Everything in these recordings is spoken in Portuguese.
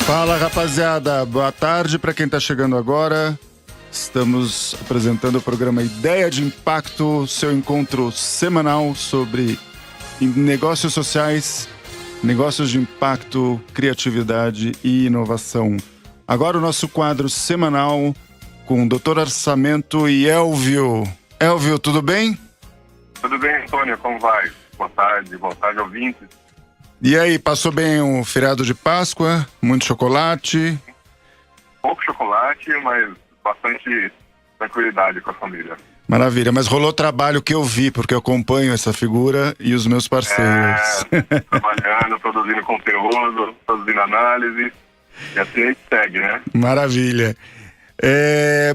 Fala, rapaziada, boa tarde para quem tá chegando agora. Estamos apresentando o programa Ideia de Impacto, seu encontro semanal sobre negócios sociais, negócios de impacto, criatividade e inovação. Agora o nosso quadro semanal com o Dr. Orçamento e Elvio. Elvio, tudo bem? Tudo bem, Antônio, como vai? Boa tarde, ouvintes. E aí, passou bem o feriado de Páscoa? Muito chocolate? Pouco chocolate, mas bastante tranquilidade com a família. Maravilha, mas rolou trabalho que eu vi, porque eu acompanho essa figura e os meus parceiros. Trabalhando, produzindo conteúdo, produzindo análise, e assim a gente segue, né? Maravilha.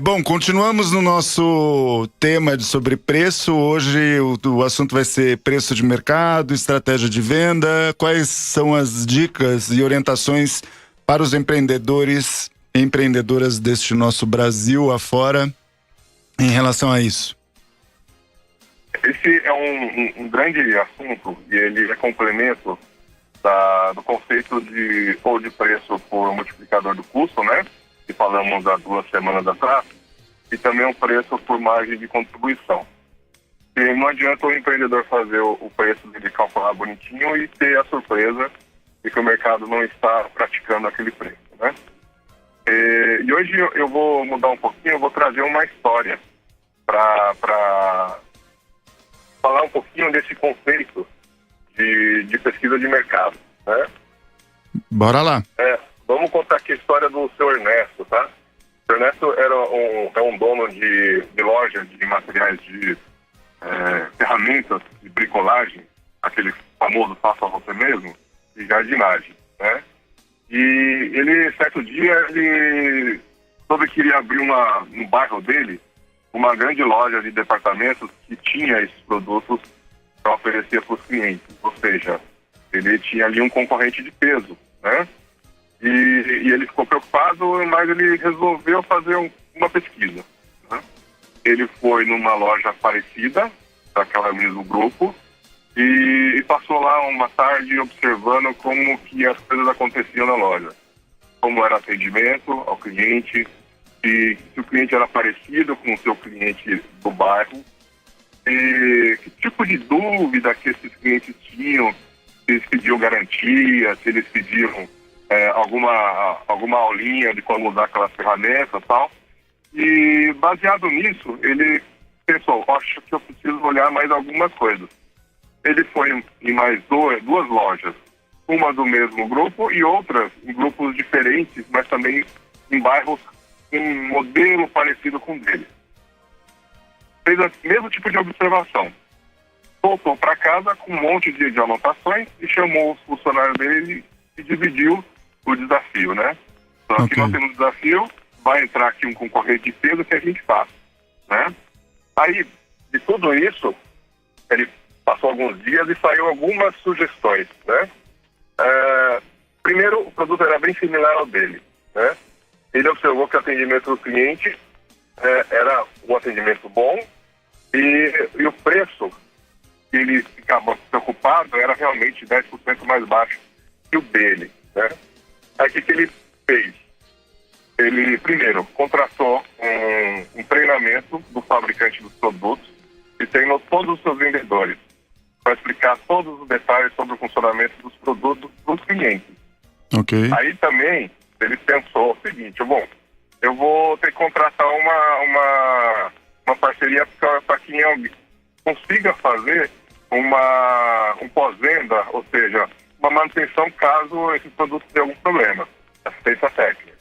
Bom, continuamos no nosso tema sobre preço. Hoje o assunto vai ser preço de mercado, estratégia de venda. Quais são as dicas e orientações para os empreendedores e empreendedoras deste nosso Brasil afora em relação a isso? Esse é um grande assunto e ele é complemento do conceito de preço por multiplicador do custo, né? Que falamos há 2 semanas atrás, e também um preço por margem de contribuição. E não adianta o empreendedor fazer o preço dele calcular bonitinho e ter a surpresa de que o mercado não está praticando aquele preço, né? E hoje eu vou mudar um pouquinho, eu vou trazer uma história para falar um pouquinho desse conceito de pesquisa de mercado, né? Bora lá. Vamos contar aqui a história do seu Ernesto, tá? O seu Ernesto é um dono de loja de materiais de ferramentas de bricolagem, aquele famoso faça você mesmo, de jardinagem, né? E ele, certo dia, ele soube que iria abrir no bairro dele uma grande loja de departamentos que tinha esses produtos para oferecer para os clientes. Ou seja, ele tinha ali um concorrente de peso, né? E ele ficou preocupado, mas ele resolveu fazer uma pesquisa, né? Ele foi numa loja parecida, daquela mesmo grupo, e passou lá uma tarde observando como que as coisas aconteciam na loja. Como era atendimento ao cliente, se o cliente era parecido com o seu cliente do bairro, e que tipo de dúvida que esses clientes tinham, se eles pediam garantia, se eles pediam alguma aulinha de como usar aquelas ferramentas e tal. E baseado nisso, ele pensou, acho que eu preciso olhar mais algumas coisas. Ele foi em mais duas lojas, uma do mesmo grupo e outras em grupos diferentes, mas também em bairros com um modelo parecido com o dele. Fez o mesmo tipo de observação. Voltou para casa com um monte de anotações e chamou os funcionários dele e dividiu o desafio, né? Então aqui nós temos um desafio, vai entrar aqui um concorrente de peso que a gente faz, né? Aí, de tudo isso, ele passou alguns dias e saiu algumas sugestões, né? Primeiro, o produto era bem similar ao dele, né? Ele observou que o atendimento do cliente era um atendimento bom e o preço que ele ficava preocupado era realmente 10% mais baixo que o dele, né? Aí o que ele fez? Ele, primeiro, contratou um treinamento do fabricante dos produtos e treinou todos os seus vendedores para explicar todos os detalhes sobre o funcionamento dos produtos para os clientes. Ok. Aí também ele pensou o seguinte, bom, eu vou ter que contratar uma parceria para quem consiga fazer um pós-venda, ou seja, uma manutenção caso esse produto tenha algum problema, assistência técnica.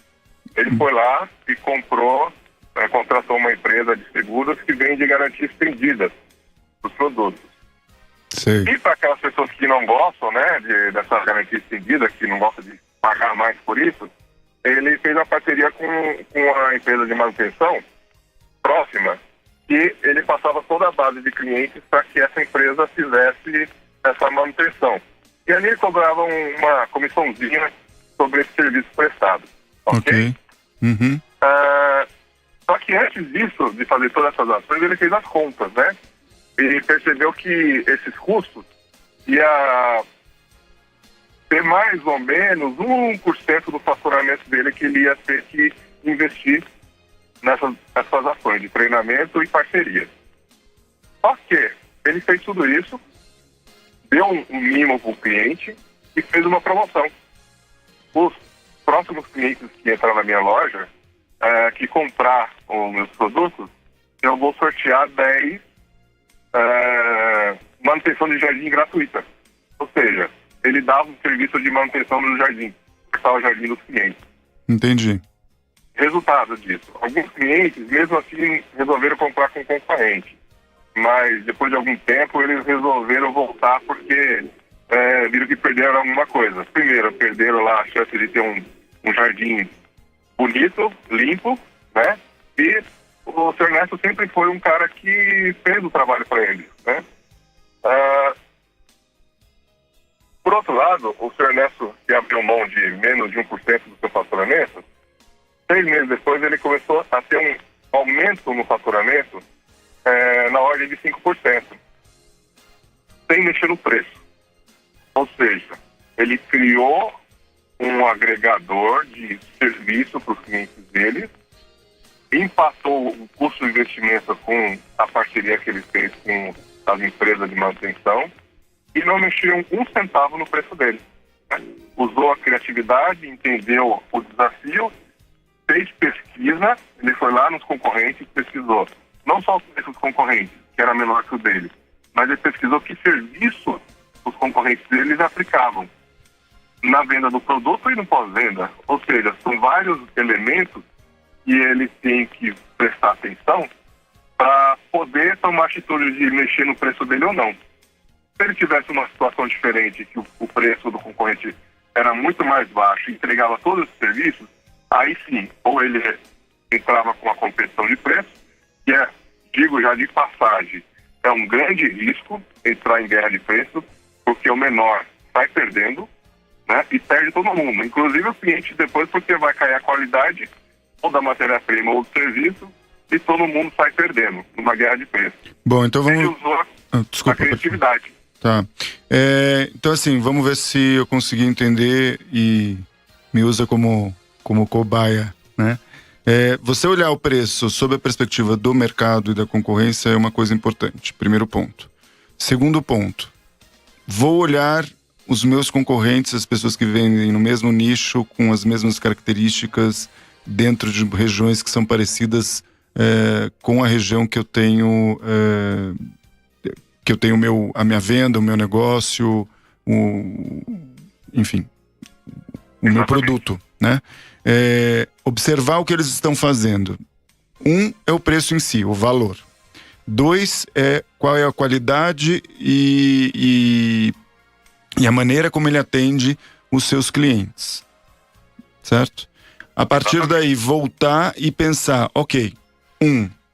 Ele foi lá e contratou uma empresa de seguros que vende garantias estendidas dos produtos. Sim. E para aquelas pessoas que não gostam, né, dessa garantia estendida, que não gostam de pagar mais por isso, ele fez uma parceria com a empresa de manutenção próxima, que ele passava toda a base de clientes para que essa empresa fizesse essa manutenção. E ali ele cobrava uma comissãozinha sobre esse serviço prestado. Ok? Uhum. Só que antes disso, de fazer todas essas ações, ele fez as contas, né? E percebeu que esses custos ia ter mais ou menos 1% do faturamento dele que ele ia ter que investir nessas ações de treinamento e parceria. Só que ele fez tudo isso, deu um mimo para o cliente e fez uma promoção. Os próximos clientes que entrar na minha loja, que comprar os meus produtos, eu vou sortear 10 manutenção de jardim gratuita. Ou seja, ele dava um serviço de manutenção no jardim, que está o jardim dos clientes. Entendi. Resultado disso, alguns clientes, mesmo assim, resolveram comprar com concorrente. Mas depois de algum tempo, eles resolveram voltar porque viram que perderam alguma coisa. Primeiro, perderam lá a chance de ter um jardim bonito, limpo, né? E o Sr. Ernesto sempre foi um cara que fez o trabalho para eles, né? Por outro lado, o Sr. Ernesto, que abriu mão de menos de 1% do seu faturamento, 6 meses depois ele começou a ter um aumento no faturamento na ordem de 5%, sem mexer no preço. Ou seja, ele criou um agregador de serviço para os clientes dele, empatou o custo de investimento com a parceria que ele fez com as empresas de manutenção e não mexeu um centavo no preço dele. Usou a criatividade, entendeu o desafio, fez pesquisa, ele foi lá nos concorrentes, pesquisou não só os preços dos concorrentes, que era menor que o dele, mas ele pesquisou que serviço os concorrentes deles aplicavam na venda do produto e no pós-venda. Ou seja, são vários elementos que ele tem que prestar atenção para poder tomar atitude de mexer no preço dele ou não. Se ele tivesse uma situação diferente, que o preço do concorrente era muito mais baixo e entregava todos os serviços, aí sim, ou ele entrava com a competição de preço, que digo já de passagem, é um grande risco entrar em guerra de preço, porque o menor sai perdendo, né, e perde todo mundo, inclusive o cliente depois, porque vai cair a qualidade ou da matéria-prima ou do serviço, e todo mundo sai perdendo numa guerra de preço. Bom, então vamos... Ele usou a criatividade. Tá. Então, assim, vamos ver se eu consegui entender e me usa como cobaia, né? Você olhar o preço sob a perspectiva do mercado e da concorrência é uma coisa importante. Primeiro ponto. Segundo ponto. Vou olhar os meus concorrentes, as pessoas que vendem no mesmo nicho, com as mesmas características, dentro de regiões que são parecidas com a região que eu tenho... a minha venda, o meu negócio, enfim, o meu produto, né? Observar o que eles estão fazendo. 1 é o preço em si, o valor. 2 é qual é a qualidade e a maneira como ele atende os seus clientes, certo? A partir daí, voltar e pensar, ok,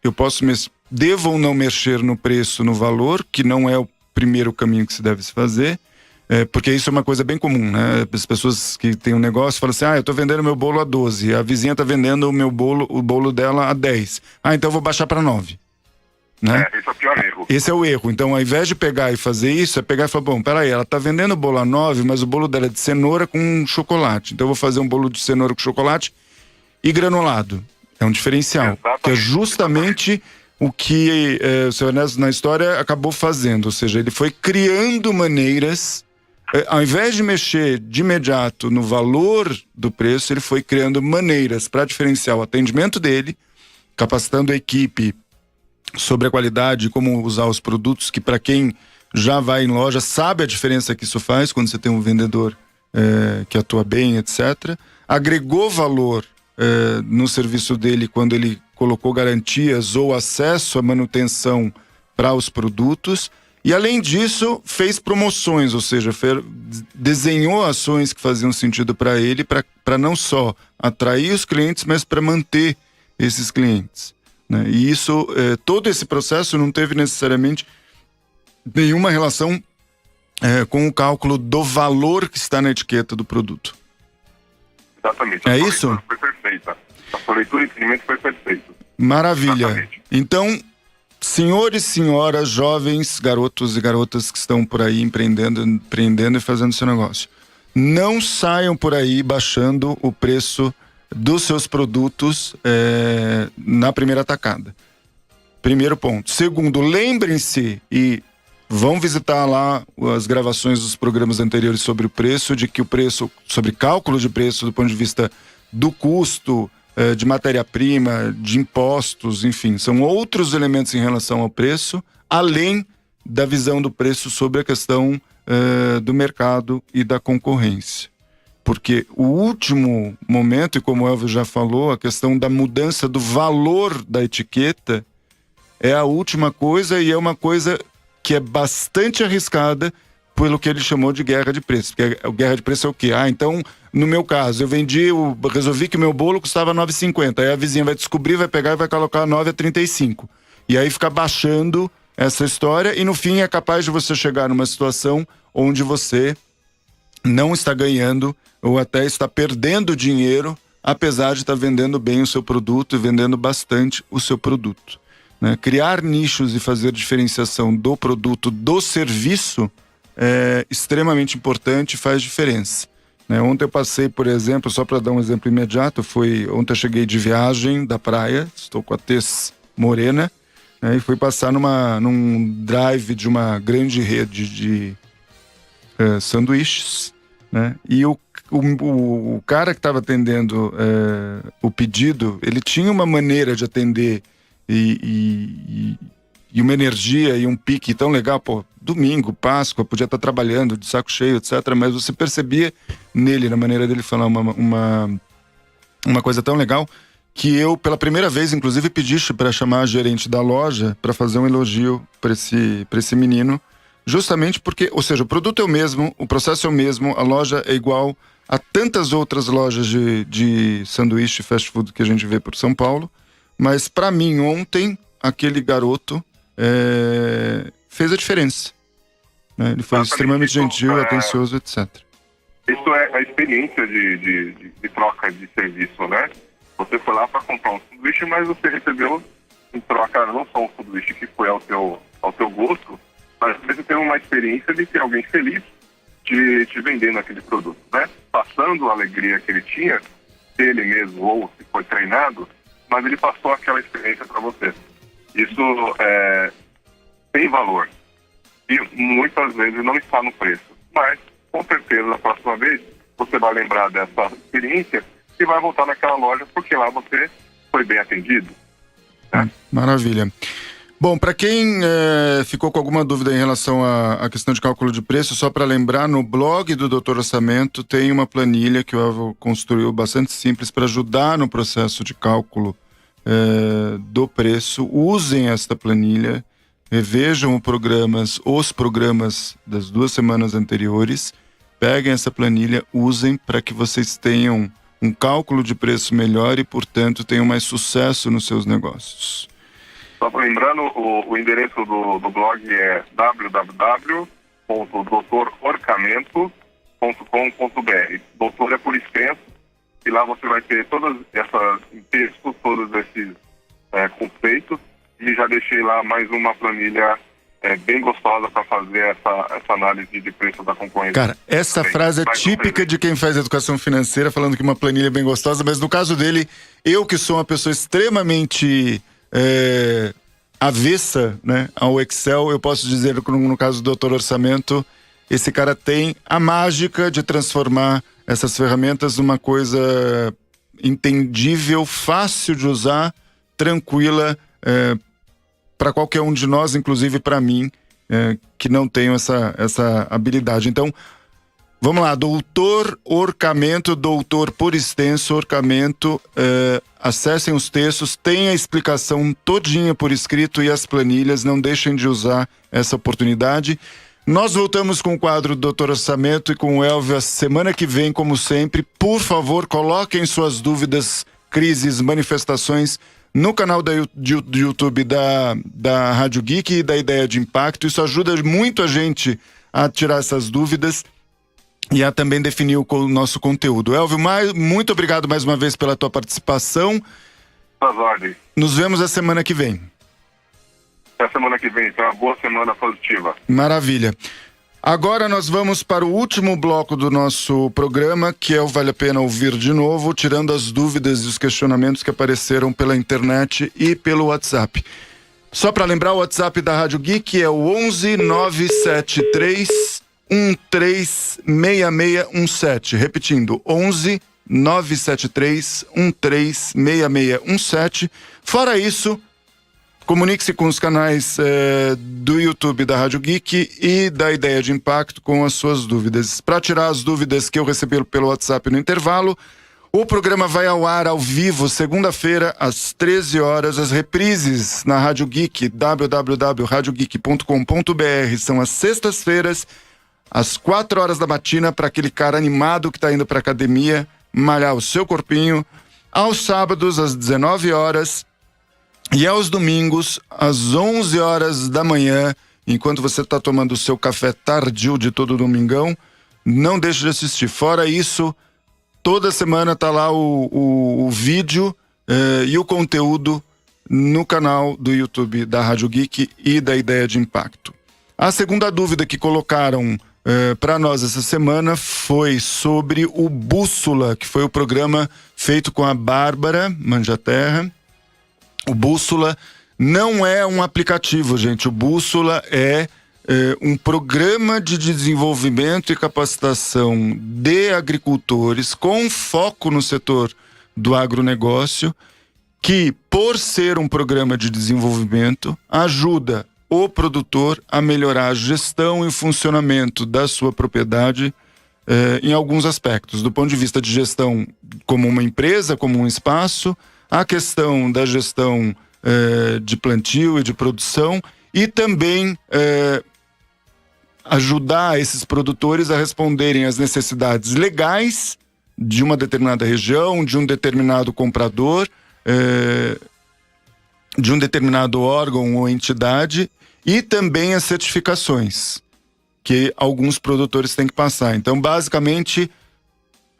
eu posso devo ou não mexer no preço, no valor, que não é o primeiro caminho que se deve se fazer, porque isso é uma coisa bem comum, né? As pessoas que têm um negócio falam assim, eu tô vendendo meu bolo a 12, a vizinha tá vendendo o bolo dela a 10. Então eu vou baixar para 9. Né? Esse é o pior erro. Esse é o erro. Então, ao invés de pegar e fazer isso, é pegar e falar, bom, peraí, ela tá vendendo o bolo a 9, mas o bolo dela é de cenoura com chocolate. Então eu vou fazer um bolo de cenoura com chocolate e granulado. É um diferencial. Exatamente. Que é justamente o que o Sr. Ernesto na história acabou fazendo, ou seja, ele foi criando maneiras, ao invés de mexer de imediato no valor do preço, ele foi criando maneiras para diferenciar o atendimento dele, capacitando a equipe sobre a qualidade, como usar os produtos, que para quem já vai em loja sabe a diferença que isso faz quando você tem um vendedor que atua bem, etc. Agregou valor no serviço dele quando ele colocou garantias ou acesso à manutenção para os produtos e, além disso, fez promoções, ou seja, desenhou ações que faziam sentido para ele, para não só atrair os clientes, mas para manter esses clientes, né? E isso, todo esse processo não teve necessariamente nenhuma relação com o cálculo do valor que está na etiqueta do produto. Exatamente. É isso? Foi perfeita. A sua leitura e entendimento foi perfeito. Maravilha. Exatamente. Então, senhores, senhoras, jovens, garotos e garotas que estão por aí empreendendo e fazendo seu negócio, não saiam por aí baixando o preço dos seus produtos na primeira tacada. Primeiro ponto. Segundo, lembrem-se e vão visitar lá as gravações dos programas anteriores sobre o preço, de que o preço, sobre cálculo de preço do ponto de vista do custo, de matéria-prima, de impostos, enfim, são outros elementos em relação ao preço, além da visão do preço sobre a questão do mercado e da concorrência. Porque o último momento, e como o Elvio já falou, a questão da mudança do valor da etiqueta é a última coisa, e é uma coisa que é bastante arriscada pelo que ele chamou de guerra de preço. Porque a guerra de preço é o quê? Então, no meu caso, eu resolvi que o meu bolo custava R$ 9,50. Aí a vizinha vai descobrir, vai pegar e vai colocar R$ 9,35. E aí fica baixando essa história, e no fim é capaz de você chegar numa situação onde você não está ganhando ou até está perdendo dinheiro, apesar de estar vendendo bem o seu produto e vendendo bastante o seu produto. Né? Criar nichos e fazer diferenciação do produto, do serviço, é extremamente importante e faz diferença. Né? Ontem eu passei, por exemplo, só para dar um exemplo imediato, ontem eu cheguei de viagem da praia, estou com a tez morena, né? E fui passar num drive de uma grande rede de sanduíches, né? E o cara que estava atendendo o pedido, ele tinha uma maneira de atender e uma energia e um pique tão legal, domingo, Páscoa, podia estar trabalhando de saco cheio, etc, mas você percebia nele, na maneira dele falar uma coisa tão legal, que eu, pela primeira vez, inclusive, pedi para chamar a gerente da loja para fazer um elogio para esse menino, justamente porque, ou seja, o produto é o mesmo, o processo é o mesmo, a loja é igual a tantas outras lojas de sanduíche fast food que a gente vê por São Paulo, mas para mim ontem aquele garoto fez a diferença, né? Ele foi extremamente gentil, atencioso, etc. Isso é a experiência de troca de serviço, né? Você foi lá para comprar um sanduíche, mas você recebeu em troca não só um sanduíche que foi ao teu gosto, mas você tem uma experiência de ter alguém feliz te vendendo aquele produto, né? Passando a alegria que ele tinha, ele mesmo ou se foi treinado, mas ele passou aquela experiência para você. Isso tem valor e muitas vezes não está no preço, mas com certeza na próxima vez você vai lembrar dessa experiência e vai voltar naquela loja porque lá você foi bem atendido, né? Maravilha. Bom, para quem ficou com alguma dúvida em relação à questão de cálculo de preço, só para lembrar, no blog do Dr. Orçamento tem uma planilha que o Elvio construiu bastante simples para ajudar no processo de cálculo do preço. Usem esta planilha, revejam os programas das 2 semanas anteriores, peguem essa planilha, usem para que vocês tenham um cálculo de preço melhor e, portanto, tenham mais sucesso nos seus negócios. Só lembrando, o endereço do blog é www.doutororçamento.com.br. Doutor é por extenso, e lá você vai ter todos esses conceitos, e já deixei lá mais uma planilha bem gostosa para fazer essa análise de preço da concorrência. Cara, essa frase é típica de quem faz educação financeira, falando que uma planilha é bem gostosa, mas no caso dele, eu que sou uma pessoa extremamente avessa, né, ao Excel, eu posso dizer que no caso do Doutor Orçamento, esse cara tem a mágica de transformar essas ferramentas numa coisa entendível, fácil de usar, tranquila, para qualquer um de nós, inclusive para mim, que não tenho essa habilidade. Então, vamos lá, Doutor Orçamento, doutor por extenso, Orçamento, acessem os textos, tem a explicação todinha por escrito e as planilhas, não deixem de usar essa oportunidade. Nós voltamos com o quadro do Doutor Orçamento e com o Elvio a semana que vem, como sempre. Por favor, coloquem suas dúvidas, crises, manifestações no canal do YouTube da Rádio Geek e da Ideia de Impacto. Isso ajuda muito a gente a tirar essas dúvidas e a também definir o nosso conteúdo. Elvio, muito obrigado mais uma vez pela tua participação. Boas ordens. Nos vemos a semana que vem. Até a semana que vem, então uma boa semana positiva. Maravilha. Agora nós vamos para o último bloco do nosso programa, que é o Vale a Pena Ouvir de Novo, tirando as dúvidas e os questionamentos que apareceram pela internet e pelo WhatsApp. Só para lembrar, o WhatsApp da Rádio Geek é o 11 973 136617. Repetindo, 11 973 136617. Fora isso, comunique-se com os canais do YouTube da Rádio Geek e da Ideia de Impacto com as suas dúvidas. Para tirar as dúvidas que eu recebi pelo WhatsApp no intervalo, o programa vai ao ar ao vivo segunda-feira às 13 horas. As reprises na Rádio Geek, www.radiogeek.com.br, são às sextas-feiras às 4 horas da matina, para aquele cara animado que está indo para academia malhar o seu corpinho. Aos sábados às 19 horas e aos domingos, às 11 horas da manhã, enquanto você está tomando o seu café tardio de todo domingão, não deixe de assistir. Fora isso, toda semana tá lá o vídeo e o conteúdo no canal do YouTube da Rádio Geek e da Ideia de Impacto. A segunda dúvida que colocaram para nós essa semana foi sobre o Bússola, que foi o programa feito com a Bárbara Manjaterra. O Bússola não é um aplicativo, gente. O Bússola é um programa de desenvolvimento e capacitação de agricultores com foco no setor do agronegócio, que, por ser um programa de desenvolvimento, ajuda o produtor a melhorar a gestão e funcionamento da sua propriedade em alguns aspectos. Do ponto de vista de gestão como uma empresa, como um espaço, a questão da gestão de plantio e de produção, e também ajudar esses produtores a responderem às necessidades legais de uma determinada região, de um determinado comprador, de um determinado órgão ou entidade, e também as certificações que alguns produtores têm que passar. Então, basicamente,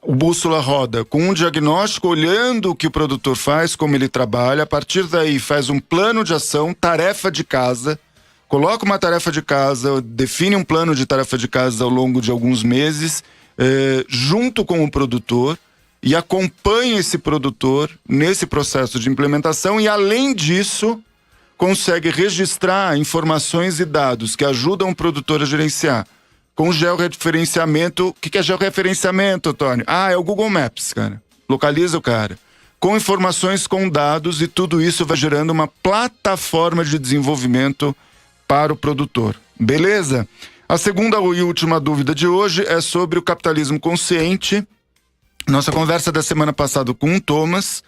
o Bússola roda com um diagnóstico, olhando o que o produtor faz, como ele trabalha. A partir daí, faz um plano de ação, tarefa de casa, coloca uma tarefa de casa, define um plano de tarefa de casa ao longo de alguns meses, junto com o produtor, e acompanha esse produtor nesse processo de implementação, e além disso, consegue registrar informações e dados que ajudam o produtor a gerenciar. Com georreferenciamento. O que é georreferenciamento, Antônio? É o Google Maps, cara. Localiza o cara. Com informações, com dados, e tudo isso vai gerando uma plataforma de desenvolvimento para o produtor. Beleza? A segunda e última dúvida de hoje é sobre o capitalismo consciente. Nossa conversa da semana passada com o Thomas.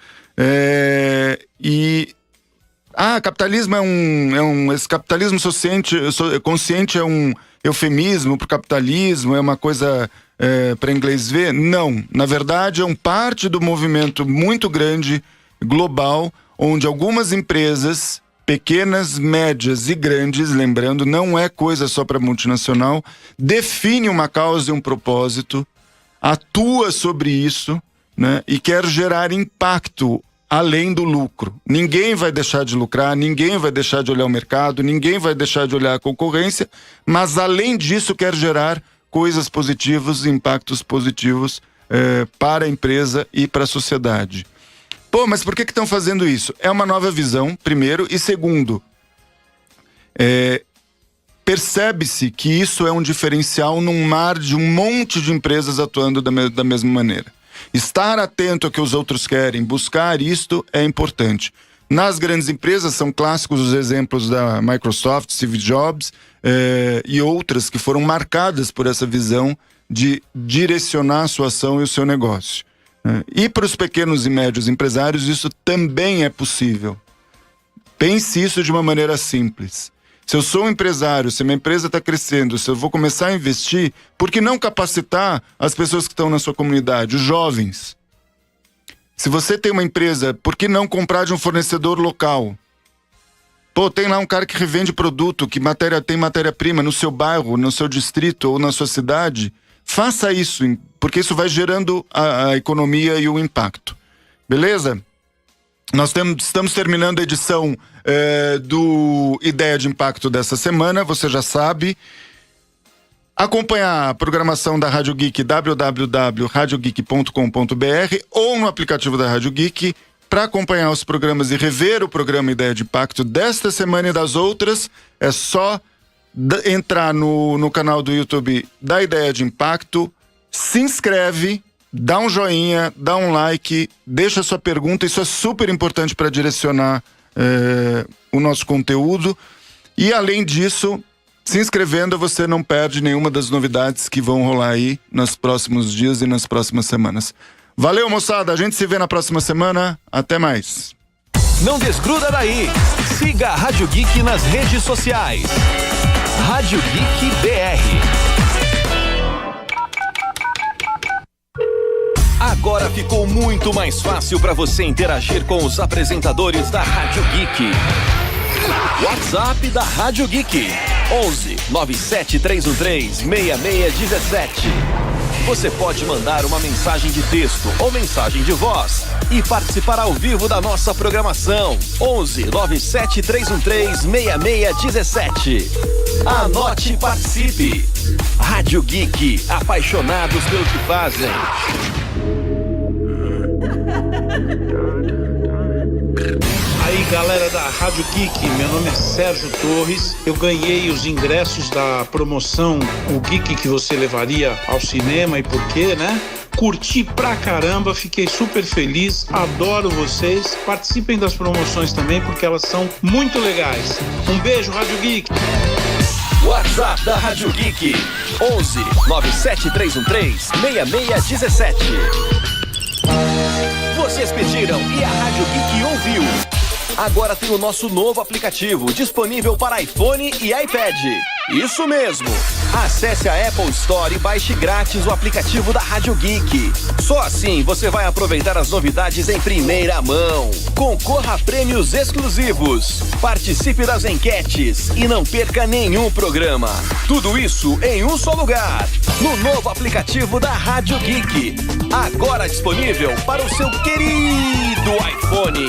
Capitalismo esse capitalismo consciente é um eufemismo para o capitalismo, é uma coisa para inglês ver? Não, na verdade é parte do movimento muito grande, global, onde algumas empresas, pequenas, médias e grandes, lembrando, não é coisa só para multinacional, define uma causa e um propósito, atua sobre isso, né, e quer gerar impacto além do lucro. Ninguém vai deixar de lucrar, ninguém vai deixar de olhar o mercado, ninguém vai deixar de olhar a concorrência, mas além disso quer gerar coisas positivas, impactos positivos para a empresa e para a sociedade. Pô, mas por que estão fazendo isso? É uma nova visão, primeiro, e segundo, percebe-se que isso é um diferencial num mar de um monte de empresas atuando da mesma maneira. Estar atento ao que os outros querem, buscar isto é importante. Nas grandes empresas são clássicos os exemplos da Microsoft, Steve Jobs e outras que foram marcadas por essa visão de direcionar a sua ação e o seu negócio. E para os pequenos e médios empresários isso também é possível. Pense isso de uma maneira simples. Se eu sou um empresário, se minha empresa está crescendo, se eu vou começar a investir, por que não capacitar as pessoas que estão na sua comunidade, os jovens? Se você tem uma empresa, por que não comprar de um fornecedor local? Pô, tem lá um cara que revende produto, que tem matéria-prima no seu bairro, no seu distrito ou na sua cidade. Faça isso, porque isso vai gerando a economia e o impacto. Beleza? Nós estamos terminando a edição do Ideia de Impacto dessa semana, você já sabe. Acompanhar a programação da Rádio Geek, www.radiogeek.com.br ou no aplicativo da Rádio Geek, para acompanhar os programas e rever o programa Ideia de Impacto desta semana e das outras. É só entrar no canal do YouTube da Ideia de Impacto, se inscreve, dá um joinha, dá um like, deixa sua pergunta. Isso é super importante para direcionar o nosso conteúdo. E além disso, se inscrevendo, você não perde nenhuma das novidades que vão rolar aí nos próximos dias e nas próximas semanas. Valeu, moçada. A gente se vê na próxima semana. Até mais. Não desgruda daí. Siga a Rádio Geek nas redes sociais. Rádio Geek BR. Agora ficou muito mais fácil para você interagir com os apresentadores da Rádio Geek. WhatsApp da Rádio Geek 11 97313 6617. Você pode mandar uma mensagem de texto ou mensagem de voz e participar ao vivo da nossa programação. 11 97313 6617. Anote e participe. Rádio Geek, apaixonados pelo que fazem. Aí, galera da Rádio Geek, meu nome é Sérgio Torres. Eu ganhei os ingressos da promoção O Geek que você levaria ao cinema e por quê, né? Curti pra caramba, fiquei super feliz, adoro vocês. Participem das promoções também porque elas são muito legais. Um beijo, Rádio Geek. WhatsApp da Rádio Geek 11 97313 6617. Vocês pediram e a Rádio Geek ouviu. Agora tem o nosso novo aplicativo disponível para iPhone e iPad. Isso mesmo! Acesse a Apple Store e baixe grátis o aplicativo da Rádio Geek. Só assim você vai aproveitar as novidades em primeira mão. Concorra a prêmios exclusivos. Participe das enquetes e não perca nenhum programa. Tudo isso em um só lugar. No novo aplicativo da Rádio Geek. Agora disponível para o seu querido iPhone.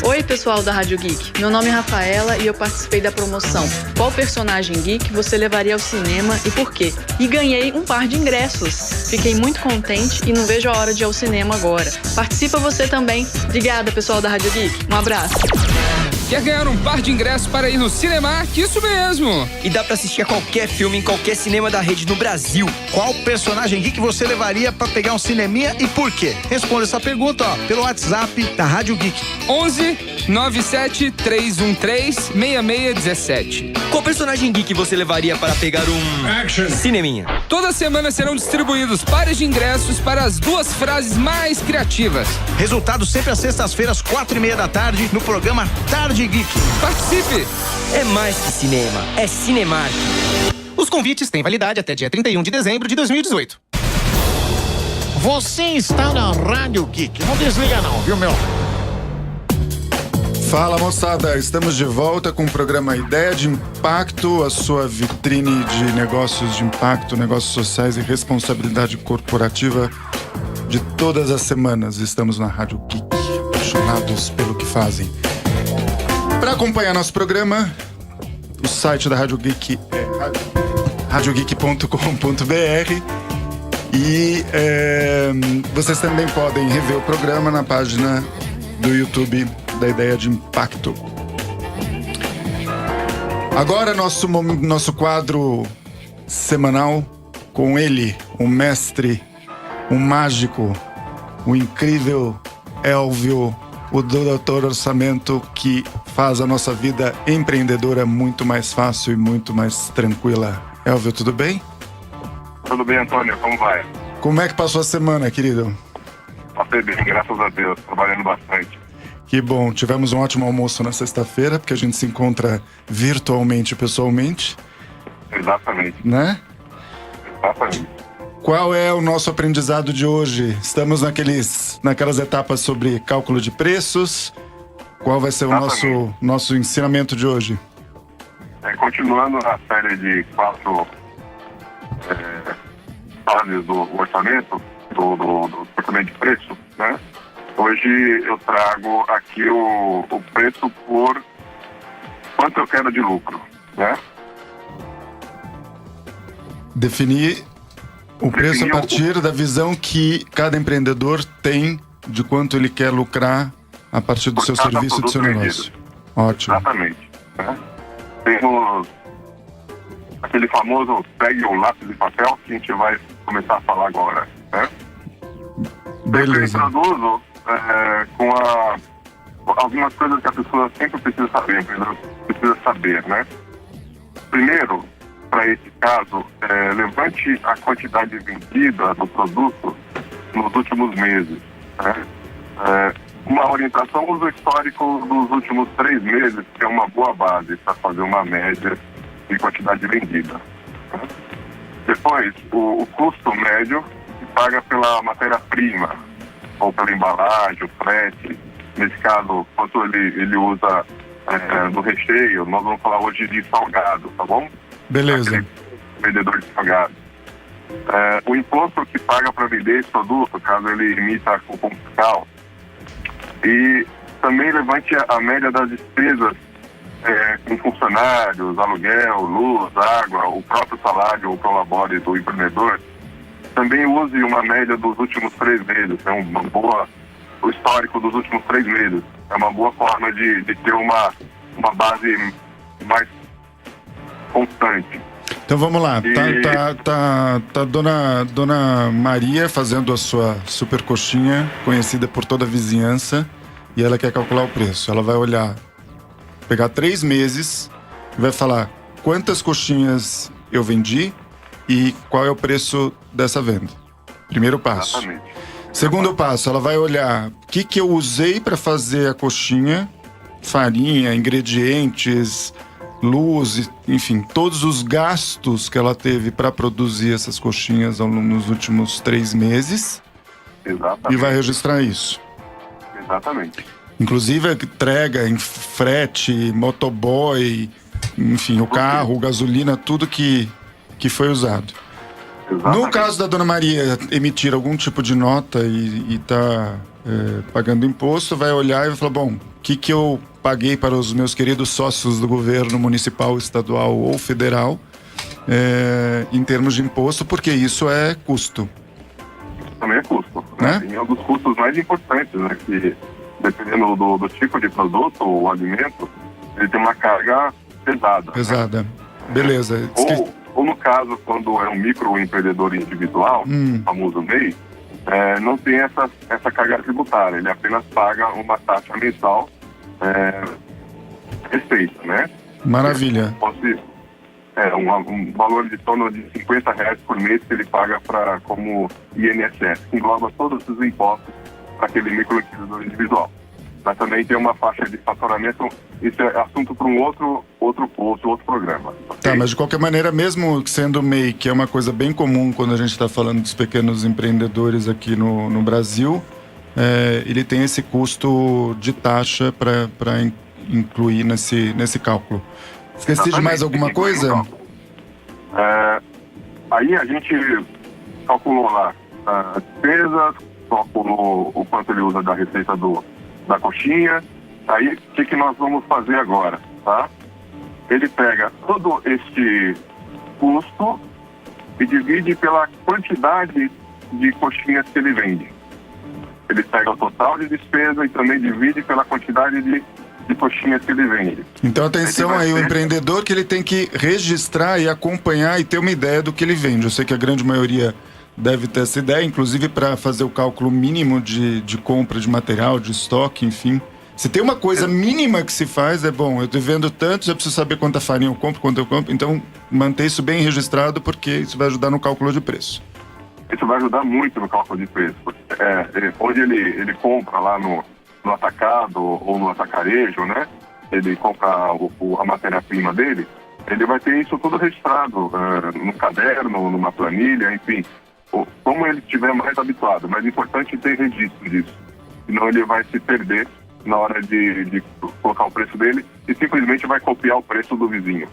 Oi, pessoal da Rádio Geek. Meu nome é Rafaela e eu participei da promoção Qual personagem geek você levaria ao cinema e por quê? E ganhei um par de ingressos. Fiquei muito contente e não vejo a hora de ir ao cinema agora. Participa você também. Obrigada, pessoal da Rádio Geek. Um abraço. Quer ganhar um par de ingressos para ir no Cinemark? Isso mesmo! E dá pra assistir a qualquer filme em qualquer cinema da rede no Brasil. Qual personagem geek você levaria pra pegar um cineminha e por quê? Responda essa pergunta, pelo WhatsApp da Rádio Geek. 11 97313 6617. Qual personagem geek você levaria para pegar um cineminha? Toda semana serão distribuídos pares de ingressos para as duas frases mais criativas. Resultado sempre às sextas-feiras, 4:30 da tarde, no programa Tarde Geek. Participe! É mais que cinema, é Cinemark. Os convites têm validade até dia 31 de dezembro de 2018. Você está na Rádio Geek. Não desliga não, viu, meu? Fala, moçada, estamos de volta com o programa Ideia de Impacto, a sua vitrine de negócios de impacto, negócios sociais e responsabilidade corporativa de todas as semanas. Estamos na Rádio Geek, apaixonados pelo que fazem. Para acompanhar nosso programa, o site da Rádio Geek é radiogeek.com.br e vocês também podem rever o programa na página do YouTube da Ideia de Impacto. Agora nosso quadro semanal com ele, um mestre, um mágico, o incrível Elvio, o doutor Orçamento, que faz a nossa vida empreendedora muito mais fácil e muito mais tranquila. Elvio, tudo bem? Tudo bem, Antônio, como vai? Como é que passou a semana, querido? Passei bem, graças a Deus, trabalhando bastante. Que bom, tivemos um ótimo almoço na sexta-feira, porque a gente se encontra virtualmente e pessoalmente. Exatamente. Né? Exatamente. Qual é o nosso aprendizado de hoje? Estamos naquelas etapas sobre cálculo de preços. Qual vai ser o nosso ensinamento de hoje? Continuando a série de 4 fases do orçamento, do departamento de preço, né? Hoje eu trago aqui o preço por quanto eu quero de lucro, né? Definir o preço a partir da visão que cada empreendedor tem de quanto ele quer lucrar a partir do seu serviço e do seu negócio. Ótimo. Exatamente. Né? Temos aquele famoso pegue o lápis e papel que a gente vai começar a falar agora. Né? Beleza. Eu introduzo com algumas coisas que a pessoa sempre precisa saber, né? Primeiro, para esse caso, levante a quantidade vendida do produto nos últimos meses. Né? Uma orientação, usa o histórico dos últimos 3 meses, que é uma boa base para fazer uma média de quantidade vendida. Né? Depois, o custo médio que paga pela matéria-prima, ou pela embalagem, o frete. Nesse caso, quanto ele usa no recheio, nós vamos falar hoje de salgado, tá bom? Beleza. Aquele vendedor de salgado. O imposto que paga para vender esse produto, caso ele emita a cupom fiscal. E também levante a média das despesas com funcionários, aluguel, luz, água, o próprio salário ou prolabore do empreendedor. Também use uma média dos últimos 3 meses, o histórico dos últimos 3 meses. É uma boa forma de ter uma base mais constante. Então vamos lá. Tá dona Maria fazendo a sua super coxinha, conhecida por toda a vizinhança, e ela quer calcular o preço. Ela vai olhar, pegar 3 meses e vai falar quantas coxinhas eu vendi e qual é o preço dessa venda. Primeiro passo. Exatamente. Segundo passo, ela vai olhar o que eu usei para fazer a coxinha, farinha, ingredientes, luz, enfim, todos os gastos que ela teve para produzir essas coxinhas nos últimos 3 meses. Exatamente. E vai registrar isso. Exatamente. Inclusive entrega em frete, motoboy, enfim, o carro, gasolina, tudo que foi usado. Exatamente. No caso da dona Maria emitir algum tipo de nota e tá pagando imposto, vai olhar e vai falar, bom, o que eu paguei para os meus queridos sócios do governo municipal, estadual ou federal em termos de imposto, porque isso é custo. Também é custo, né? E é um dos custos mais importantes, né? Que dependendo do tipo de produto ou alimento, ele tem uma carga pesada. Pesada. Né? Beleza. Ou no caso, quando é um microempreendedor individual, famoso MEI, não tem essa carga tributária, ele apenas paga uma taxa mensal receita, né? Maravilha. Um valor de torno de R$50 por mês que ele paga como INSS, que engloba todos os impostos para aquele microempreendedor individual. Mas também tem uma faixa de faturamento, isso é assunto para um outro programa. Okay? Tá, mas de qualquer maneira, mesmo sendo MEI, que é uma coisa bem comum quando a gente está falando dos pequenos empreendedores aqui no Brasil, ele tem esse custo de taxa para incluir nesse cálculo. Esqueci Exatamente. de mais alguma coisa? Aí a gente calculou lá as despesas, calculou o quanto ele usa da receita da coxinha. Aí o que nós vamos fazer agora, tá? Ele pega todo este custo e divide pela quantidade de coxinhas que ele vende. Ele pega o total de despesa e também divide pela quantidade de coxinhas que ele vende. Então atenção aí, o empreendedor que ele tem que registrar e acompanhar e ter uma ideia do que ele vende. Eu sei que a grande maioria deve ter essa ideia, inclusive para fazer o cálculo mínimo de compra de material, de estoque, enfim. Se tem uma coisa mínima que se faz, eu tô vendo tanto, já preciso saber quanta farinha eu compro, quanto eu compro. Então, manter isso bem registrado, porque isso vai ajudar no cálculo de preço. Isso vai ajudar muito no cálculo de preço. Onde ele compra lá no atacado ou no atacarejo, né? Ele compra a matéria-prima dele, ele vai ter isso tudo registrado no caderno, numa planilha, enfim. Como ele estiver mais habituado. Mas é importante ter registro disso. Senão ele vai se perder na hora de colocar o preço dele e simplesmente vai copiar o preço do vizinho.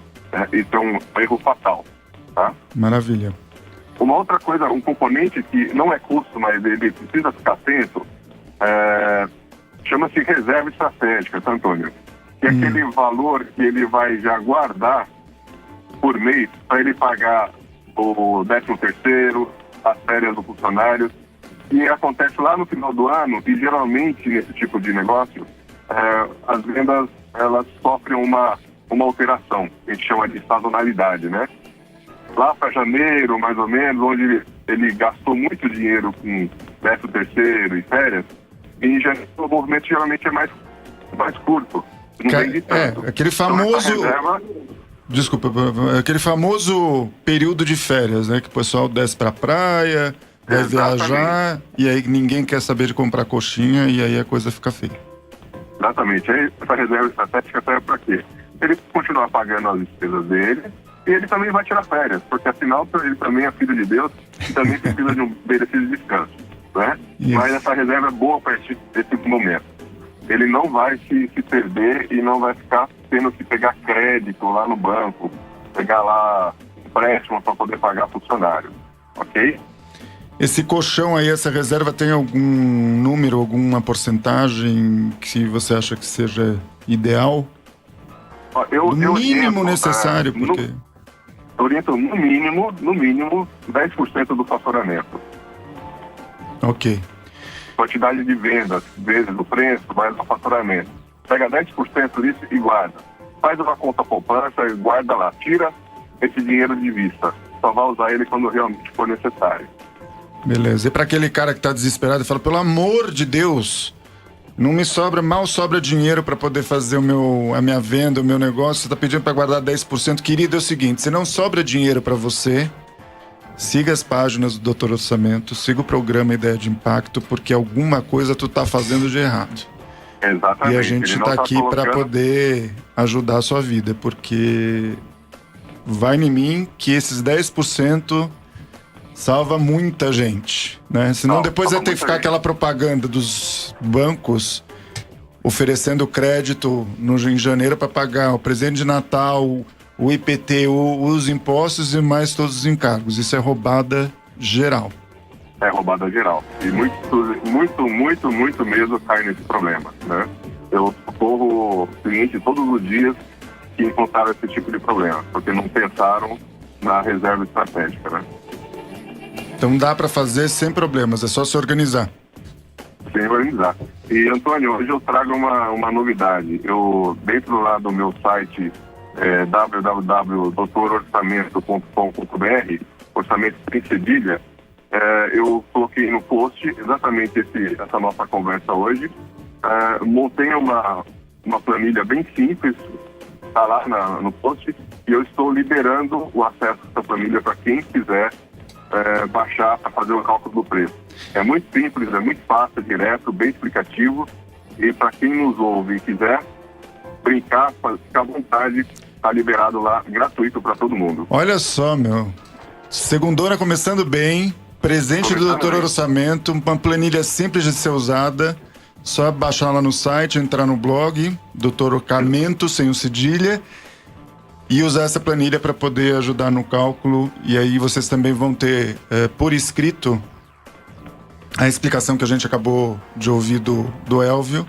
Isso é um erro fatal. Tá? Maravilha. Uma outra coisa, um componente que não é custo, mas ele precisa ficar atento, chama-se reserva estratégica, tá, Antônio? Que é aquele valor que ele vai já guardar por mês para ele pagar o 13º, as férias do funcionário. E acontece lá no final do ano, e geralmente nesse tipo de negócio, as vendas elas sofrem uma alteração, que a gente chama de sazonalidade, né? Lá para janeiro, mais ou menos, onde ele gastou muito dinheiro com 13º e férias, e em janeiro o movimento geralmente é mais curto. Não vende tanto. Aquele famoso... Então, reserva... Desculpa, aquele famoso período de férias, né? Que o pessoal desce pra praia, vai viajar, e aí ninguém quer saber de comprar coxinha, e aí a coisa fica feia. Exatamente. Aí essa reserva estratégica serve para quê? Ele continuar pagando as despesas dele, e ele também vai tirar férias, porque afinal ele também é filho de Deus e também precisa de um merecido descanso, né? Mas essa reserva é boa para esse momento. Ele não vai se perder e não vai ficar tendo que pegar crédito lá no banco, pegar lá empréstimo para poder pagar funcionário, ok? Esse colchão aí, essa reserva tem algum número, alguma porcentagem que você acha que seja ideal? O mínimo necessário, porque... Eu oriento no mínimo 10% do faturamento. Ok. Quantidade de vendas, vezes o preço, mais o faturamento. Pega 10% disso e guarda. Faz uma conta poupança e guarda lá. Tira esse dinheiro de vista. Só vai usar ele quando realmente for necessário. Beleza. E para aquele cara que tá desesperado e fala, pelo amor de Deus, não me sobra, mal sobra dinheiro para poder fazer a minha venda, o meu negócio, você tá pedindo para guardar 10%. Querido, é o seguinte, se não sobra dinheiro para você, siga as páginas do Dr. Orçamento, siga o programa Ideia de Impacto, porque alguma coisa tu tá fazendo de errado. Exatamente. E a gente tá aqui para poder ajudar a sua vida, porque vai em mim que esses 10% salva muita gente, né? Senão depois vai ter que ficar aquela propaganda dos bancos oferecendo crédito em janeiro para pagar o presente de Natal, o IPTU, os impostos e mais todos os encargos. Isso é roubada geral. É roubada geral. E muito mesmo cai nesse problema, né? Eu socorro cliente todos os dias que encontraram esse tipo de problema, porque não pensaram na reserva estratégica, né? Então dá para fazer sem problemas, é só se organizar. Sem organizar. E, Antônio, hoje eu trago uma novidade. Eu, dentro lá do meu site, www.doutororçamento.com.br, orçamento sem cedilha, eu coloquei no post exatamente essa nossa conversa hoje. Montei uma planilha bem simples, está lá no post, e eu estou liberando o acesso a essa planilha para quem quiser baixar para fazer o cálculo do preço. É muito simples, é muito fácil, direto, bem explicativo, e para quem nos ouve e quiser brincar, ficar à vontade, está liberado lá, gratuito para todo mundo. Olha só, meu, segundona começando bem, presente do Dr. Orçamento, uma planilha simples de ser usada, só baixar lá no site, entrar no blog, Dr. Orçamento, sem o cedilha, e usar essa planilha para poder ajudar no cálculo. E aí vocês também vão ter por escrito a explicação que a gente acabou de ouvir do Elvio.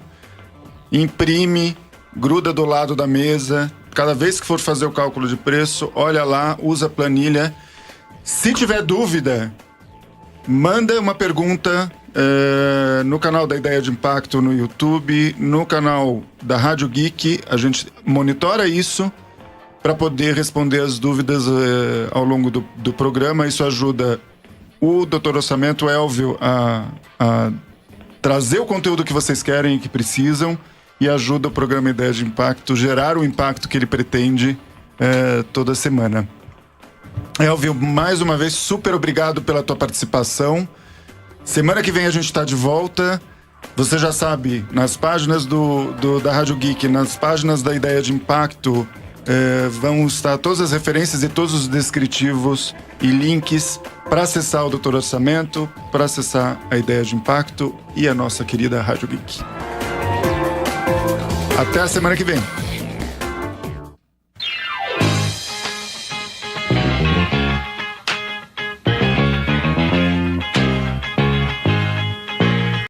Imprime, gruda do lado da mesa. Cada vez que for fazer o cálculo de preço, olha lá, usa a planilha. Se tiver dúvida, manda uma pergunta no canal da Ideia de Impacto no YouTube, no canal da Rádio Geek. A gente monitora isso para poder responder as dúvidas ao longo do programa. Isso ajuda o Dr. Orçamento, o Elvio, a trazer o conteúdo que vocês querem e que precisam, e ajuda o programa Ideia de Impacto a gerar o impacto que ele pretende toda semana. Elvio, mais uma vez, super obrigado pela tua participação. Semana que vem a gente está de volta. Você já sabe, nas páginas da Rádio Geek, nas páginas da Ideia de Impacto, vão estar todas as referências e todos os descritivos e links para acessar o Dr. Orçamento, para acessar a Ideia de Impacto e a nossa querida Rádio Geek. Até a semana que vem.